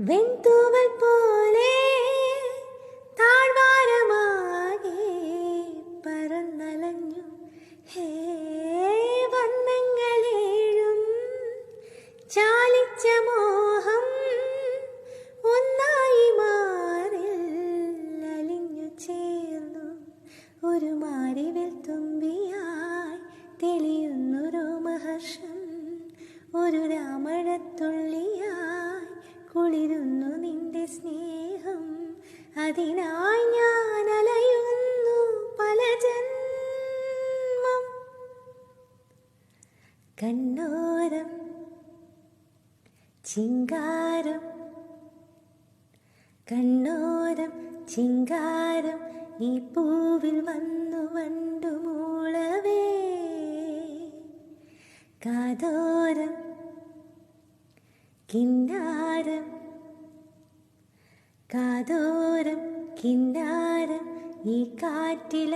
വെൺതൂവൽ പോലെ താഴ്വാരമാകെ പറന്നലഞ്ഞു ഹേ വർണ്ണങ്ങളേഴും ചാലിച്ച മോഹം ഒന്നായി മാറിൽ അലിഞ്ഞു ചേർന്നു ഒരു മാരിവിൽ തുമ്പിയായി തെളിയുന്നൊരു മഹർഷം ഒരു രാമഴത്തുള്ളിയായി കുളിരുന്നു നിന്റെ സ്നേഹം അതിനായി ഞാൻ അലയുന്നു പല ജന്മം കണ്ണോരം ചിങ്കാരം കണ്ണോരം ചിങ്കാരം ഈ പൂവിൽ വന്നു വണ്ടുമൂളവേ കാതോരം കിന്നാരം കാതോരം കിന്നാരം ഈ കാറ്റിലാടുമീറമൂളവേ